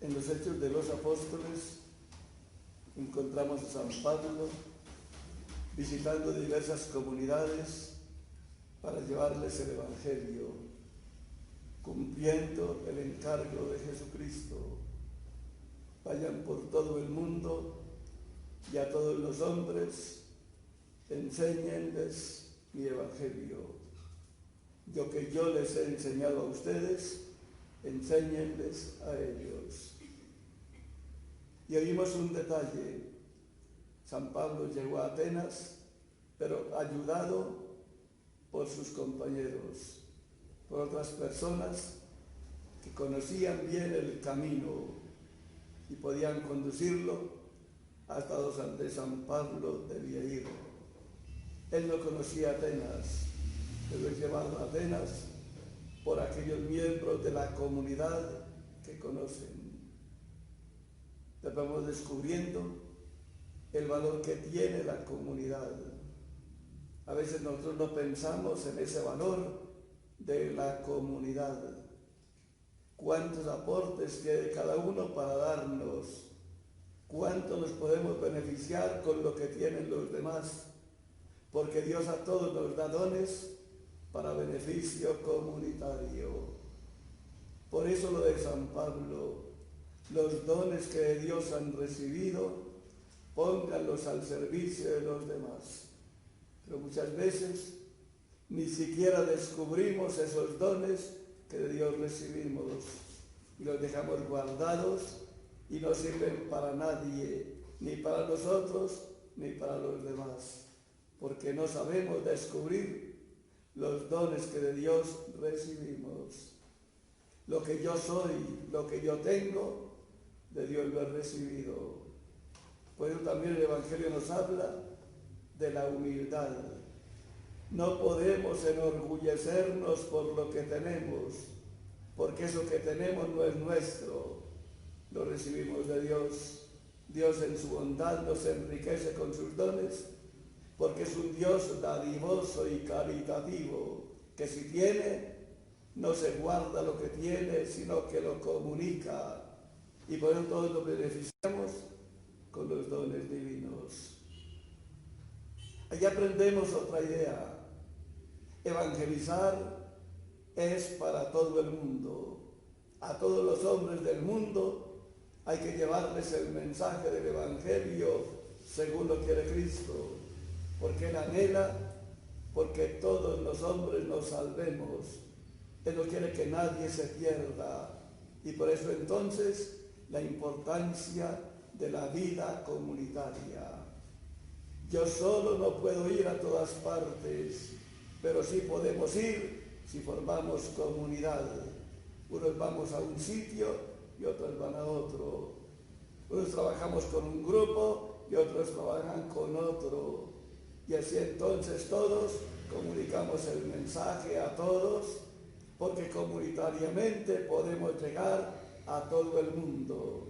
En los Hechos de los Apóstoles encontramos a San Pablo visitando diversas comunidades para llevarles el Evangelio, cumpliendo el encargo de Jesucristo. Vayan por todo el mundo y a todos los hombres enséñenles mi Evangelio. Lo que yo les he enseñado a ustedes, enséñenles a ellos. Y oímos un detalle. San Pablo llegó a Atenas, pero ayudado por sus compañeros, por otras personas que conocían bien el camino y podían conducirlo hasta donde San Pablo debía ir. Él no conocía Atenas, pero es llevado a Atenas por aquellos miembros de la comunidad que conocen. Vamos descubriendo el valor que tiene la comunidad. A veces nosotros no pensamos en ese valor de la comunidad. ¿Cuántos aportes tiene cada uno para darnos? ¿Cuánto nos podemos beneficiar con lo que tienen los demás? Porque Dios a todos nos da dones para beneficio comunitario. Por eso lo de San Pablo, los dones que de Dios han recibido, pónganlos al servicio de los demás. Pero muchas veces ni siquiera descubrimos esos dones que de Dios recibimos y los dejamos guardados y no sirven para nadie, ni para nosotros ni para los demás, porque no sabemos descubrir los dones que de Dios recibimos. Lo que yo soy, lo que yo tengo, de Dios lo he recibido. Por eso también el Evangelio nos habla de la humildad. No podemos enorgullecernos por lo que tenemos, porque eso que tenemos no es nuestro, lo recibimos de Dios. Dios en su bondad nos enriquece con sus dones, porque es un Dios dadivoso y caritativo, que si tiene, no se guarda lo que tiene, sino que lo comunica. Y por eso todos nos beneficiamos con los dones divinos. Allí aprendemos otra idea. Evangelizar es para todo el mundo. A todos los hombres del mundo hay que llevarles el mensaje del Evangelio según lo quiere Cristo, porque Él anhela, porque todos los hombres nos salvemos. Él no quiere que nadie se pierda. Y por eso entonces la importancia de la vida comunitaria. Yo solo no puedo ir a todas partes, pero sí podemos ir si formamos comunidad. Unos vamos a un sitio y otros van a otro. Unos trabajamos con un grupo y otros trabajan con otro. Y así entonces todos comunicamos el mensaje a todos, porque comunitariamente podemos llegar a todo el mundo.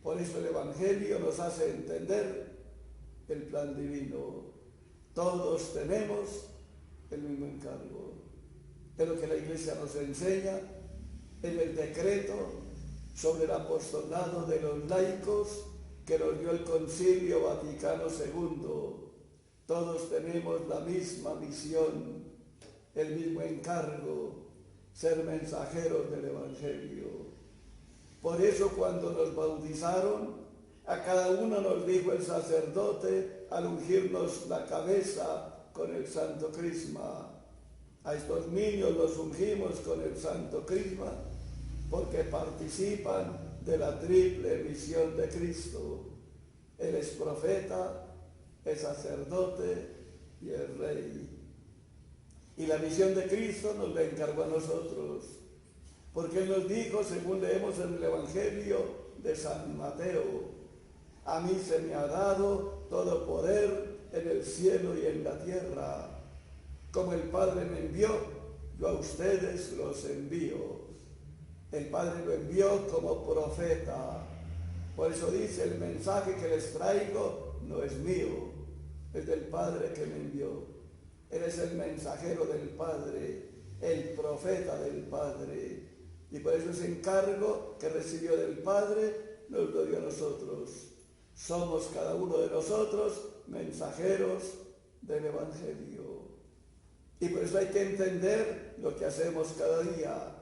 Por eso el Evangelio nos hace entender el plan divino. Todos tenemos el mismo encargo. Es lo que la Iglesia nos enseña en el decreto sobre el apostolado de los laicos que nos dio el Concilio Vaticano II. Todos tenemos la misma misión, el mismo encargo, ser mensajeros del Evangelio. Por eso cuando nos bautizaron, a cada uno nos dijo el sacerdote al ungirnos la cabeza con el Santo Crisma. A estos niños los ungimos con el Santo Crisma porque participan de la triple misión de Cristo. Él es profeta, es sacerdote y es rey. Y la misión de Cristo nos la encargó a nosotros, porque Él nos dijo, según leemos en el Evangelio de San Mateo: a mí se me ha dado todo poder en el cielo y en la tierra. Como el Padre me envió, yo a ustedes los envío. El Padre lo envió como profeta. Por eso dice, el mensaje que les traigo no es mío, es del Padre que me envió. Él es el mensajero del Padre, el profeta del Padre. Y por eso ese encargo que recibió del Padre nos lo dio a nosotros. Somos cada uno de nosotros mensajeros del Evangelio. Y por eso hay que entender lo que hacemos cada día.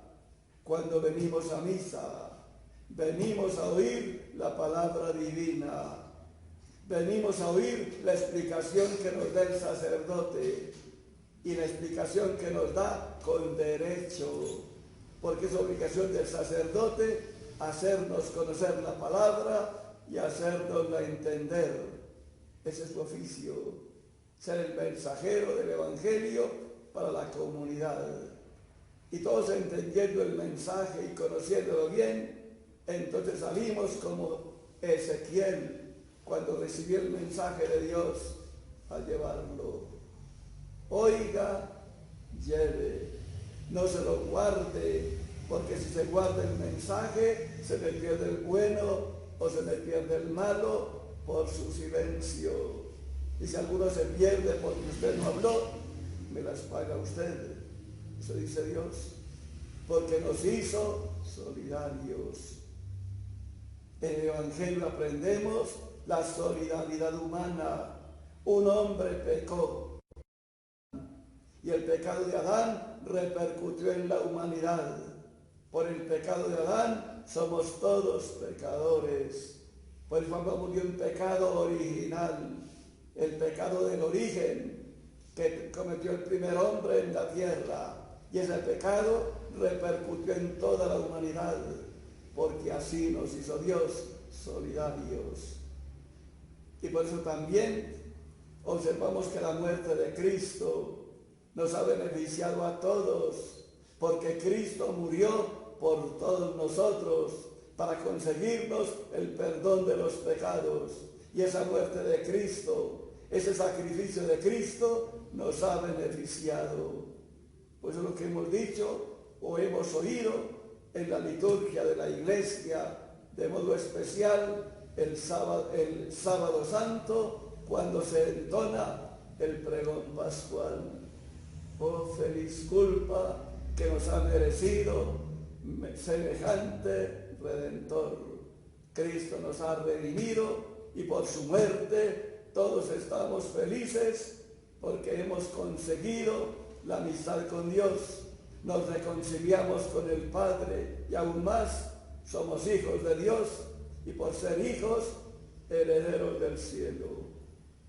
Cuando venimos a misa, venimos a oír la palabra divina. Venimos a oír la explicación que nos da el sacerdote. Y la explicación que nos da con derecho. Porque es obligación del sacerdote hacernos conocer la palabra y hacernosla entender. Ese es su oficio, ser el mensajero del Evangelio para la comunidad. Y todos entendiendo el mensaje y conociéndolo bien, entonces salimos como Ezequiel cuando recibió el mensaje de Dios a llevarlo. Oiga, lleve, no se lo guarde, porque si se guarda el mensaje, se le pierde el bueno o se le pierde el malo por su silencio. Y si alguno se pierde porque usted no habló, me las paga usted. Eso dice Dios, porque nos hizo solidarios. En el Evangelio aprendemos la solidaridad humana. Un hombre pecó y el pecado de Adán repercutió en la humanidad. Por el pecado de Adán somos todos pecadores. Por eso murió un pecado original, el pecado del origen que cometió el primer hombre en la tierra. Y ese pecado repercutió en toda la humanidad, porque así nos hizo Dios solidarios. Y por eso también observamos que la muerte de Cristo nos ha beneficiado a todos, porque Cristo murió por todos nosotros para conseguirnos el perdón de los pecados. Y esa muerte de Cristo, ese sacrificio de Cristo nos ha beneficiado. Pues es lo que hemos dicho o hemos oído en la liturgia de la Iglesia, de modo especial el sábado santo, cuando se entona el pregón pascual. Oh feliz culpa que nos ha merecido semejante Redentor. Cristo nos ha redimido y por su muerte todos estamos felices porque hemos conseguido la amistad con Dios. Nos reconciliamos con el Padre y aún más somos hijos de Dios y por ser hijos herederos del cielo.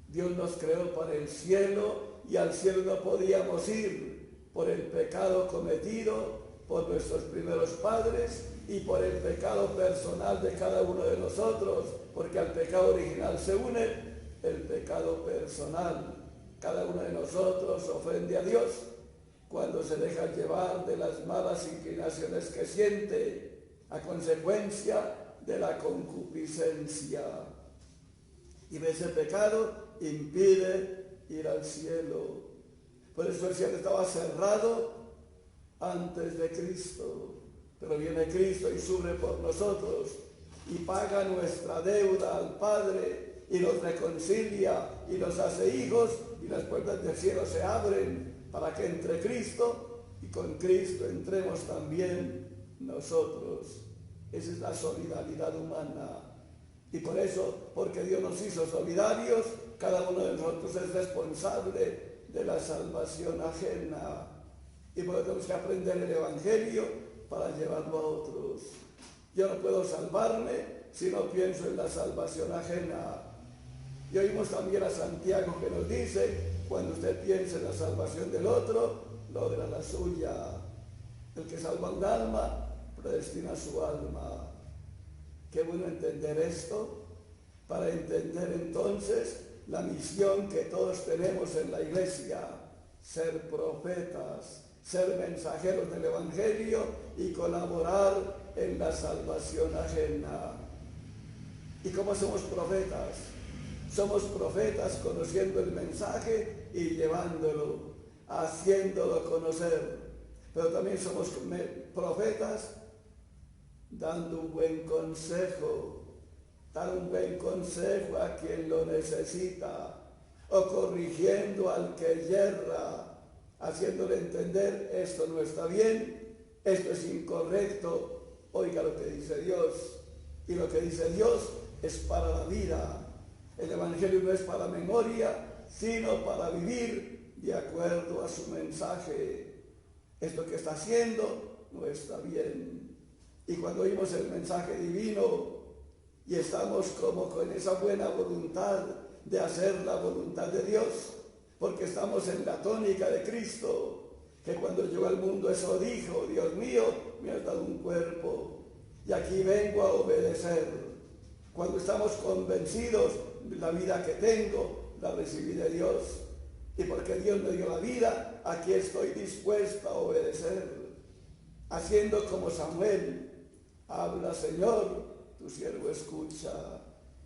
Dios nos creó para el cielo y al cielo no podíamos ir por el pecado cometido por nuestros primeros padres y por el pecado personal de cada uno de nosotros, porque al pecado original se une el pecado personal. Cada uno de nosotros ofende a Dios cuando se deja llevar de las malas inclinaciones que siente a consecuencia de la concupiscencia. Y ese pecado impide ir al cielo. Por eso el cielo estaba cerrado antes de Cristo, pero viene Cristo y sufre por nosotros y paga nuestra deuda al Padre y nos reconcilia y nos hace hijos y las puertas del cielo se abren para que entre Cristo y con Cristo entremos también nosotros. Esa es la solidaridad humana. Y por eso, porque Dios nos hizo solidarios, cada uno de nosotros es responsable de la salvación ajena. Y por eso tenemos que aprender el Evangelio para llevarlo a otros. Yo no puedo salvarme si no pienso en la salvación ajena. Y oímos también a Santiago que nos dice, cuando usted piense en la salvación del otro, logra la suya. El que salva un alma, predestina su alma. Qué bueno entender esto, para entender entonces la misión que todos tenemos en la Iglesia, ser profetas, ser mensajeros del Evangelio y colaborar en la salvación ajena. ¿Y cómo somos profetas? Somos profetas conociendo el mensaje y llevándolo, haciéndolo conocer. Pero también somos profetas dando un buen consejo, dar un buen consejo a quien lo necesita, o corrigiendo al que yerra, haciéndole entender esto no está bien, esto es incorrecto, oiga lo que dice Dios. Y lo que dice Dios es para la vida. El Evangelio no es para memoria, sino para vivir de acuerdo a su mensaje. Esto que está haciendo no está bien. Y cuando oímos el mensaje divino y estamos como con esa buena voluntad de hacer la voluntad de Dios, porque estamos en la tónica de Cristo, que cuando llegó al mundo eso dijo: Dios mío, me has dado un cuerpo y aquí vengo a obedecer. Cuando estamos convencidos, la vida que tengo la recibí de Dios, y porque Dios me dio la vida, aquí estoy dispuesta a obedecer, haciendo como Samuel: habla, Señor, tu siervo escucha.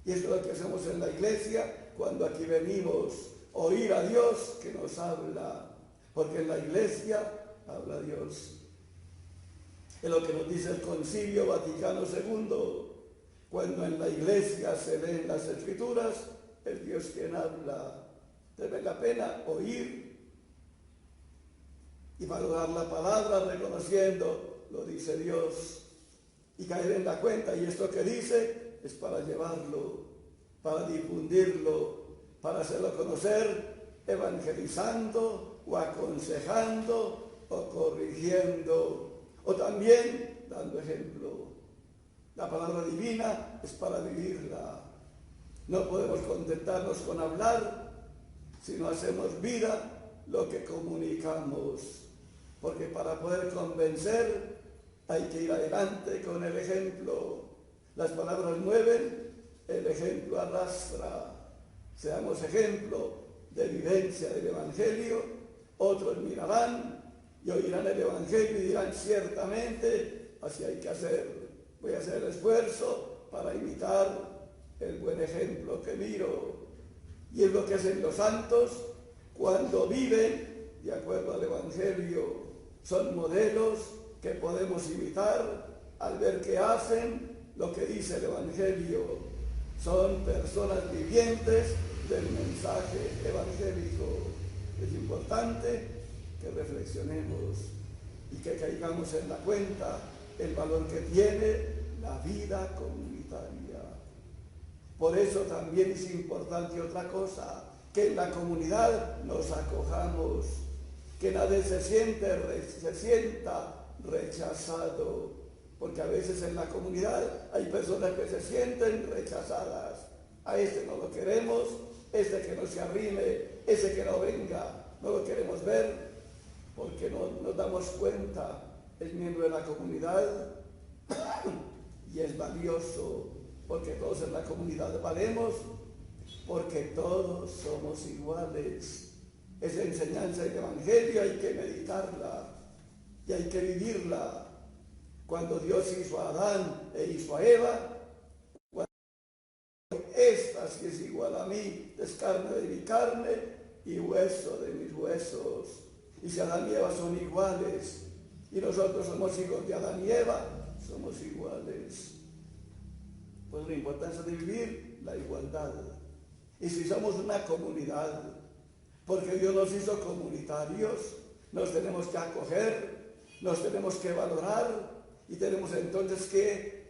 Y eso es lo que hacemos en la iglesia cuando aquí venimos, oír a Dios que nos habla, porque en la iglesia habla Dios. Es lo que nos dice el Concilio Vaticano II. Cuando en la iglesia se leen las Escrituras, es Dios quien habla. Debe la pena oír y valorar la palabra reconociendo, lo dice Dios, y caer en la cuenta, y esto que dice es para llevarlo, para difundirlo, para hacerlo conocer, evangelizando o aconsejando o corrigiendo, o también dando ejemplo. La palabra divina es para vivirla. No podemos contentarnos con hablar si no hacemos vida lo que comunicamos, porque para poder convencer hay que ir adelante con el ejemplo. Las palabras mueven, el ejemplo arrastra. Seamos ejemplo de vivencia del Evangelio. Otros mirarán y oirán el Evangelio y dirán: ciertamente, así hay que hacer. Voy a hacer el esfuerzo para imitar el buen ejemplo que miro. Y es lo que hacen los santos cuando viven de acuerdo al Evangelio. Son modelos que podemos imitar al ver que hacen lo que dice el Evangelio. Son personas vivientes del mensaje evangélico. Es importante que reflexionemos y que caigamos en la cuenta el valor que tiene la vida comunitaria. Por eso también es importante otra cosa, que en la comunidad nos acojamos, que nadie se sienta rechazado, porque a veces en la comunidad hay personas que se sienten rechazadas. A este no lo queremos, este que no se arrime, ese que no venga, no lo queremos ver, porque no nos damos cuenta, es miembro de la comunidad y es valioso, porque todos en la comunidad valemos, porque todos somos iguales. Esa enseñanza del Evangelio hay que meditarla y hay que vivirla. Cuando Dios hizo a Adán e hizo a Eva, esta sí es igual a mí, es carne de mi carne y hueso de mis huesos. Y si Adán y Eva son iguales, y nosotros somos hijos de Adán y Eva, somos iguales. Pues la importancia de vivir la igualdad. Y si somos una comunidad, porque Dios nos hizo comunitarios, nos tenemos que acoger, nos tenemos que valorar y tenemos entonces que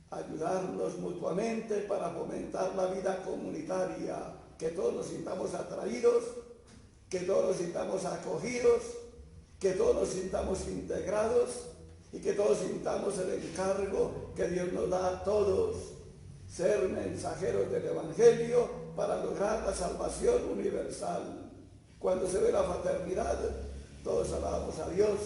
ayudarnos mutuamente para fomentar la vida comunitaria, que todos nos sintamos atraídos, que todos nos sintamos acogidos, que todos nos sintamos integrados y que todos sintamos el encargo que Dios nos da a todos, ser mensajeros del Evangelio para lograr la salvación universal. Cuando se ve la fraternidad, todos alabamos a Dios,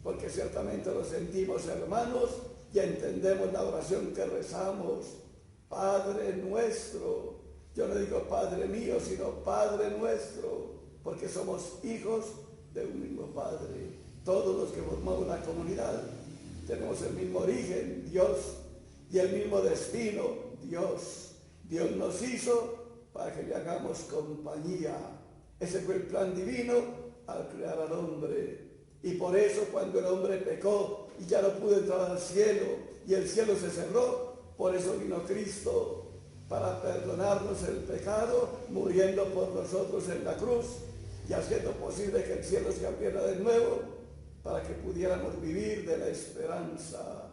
porque ciertamente nos sentimos hermanos y entendemos la oración que rezamos: Padre nuestro. Yo no digo Padre mío, sino Padre nuestro, porque somos hijos de un mismo Padre. Todos los que formamos la comunidad tenemos el mismo origen, Dios, y el mismo destino, Dios. Dios nos hizo para que le hagamos compañía. Ese fue el plan divino al crear al hombre. Y por eso cuando el hombre pecó y ya no pudo entrar al cielo y el cielo se cerró, por eso vino Cristo, para perdonarnos el pecado, muriendo por nosotros en la cruz y haciendo posible que el cielo se abriera de nuevo para que pudiéramos vivir de la esperanza.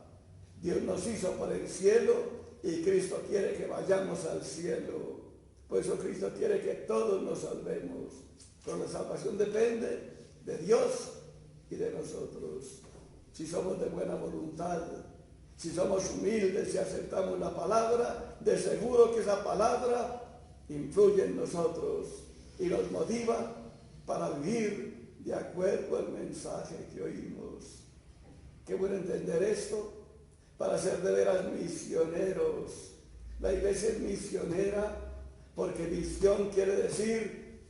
Dios nos hizo para el cielo y Cristo quiere que vayamos al cielo. Por eso Cristo quiere que todos nos salvemos. Pero la salvación depende de Dios y de nosotros. Si somos de buena voluntad, si somos humildes y aceptamos la palabra, de seguro que esa palabra influye en nosotros y nos motiva para vivir de acuerdo al mensaje que oímos. Qué bueno entender esto para ser de veras misioneros. La iglesia es misionera porque misión quiere decir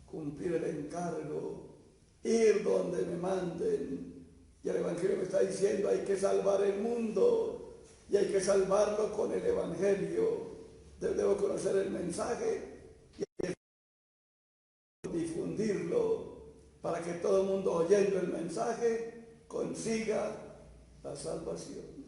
cumplir el encargo, ir donde me manden. Y el Evangelio me está diciendo, hay que salvar el mundo y hay que salvarlo con el Evangelio. Debo conocer el mensaje y difundirlo para que todo el mundo oyendo el mensaje consiga la salvación.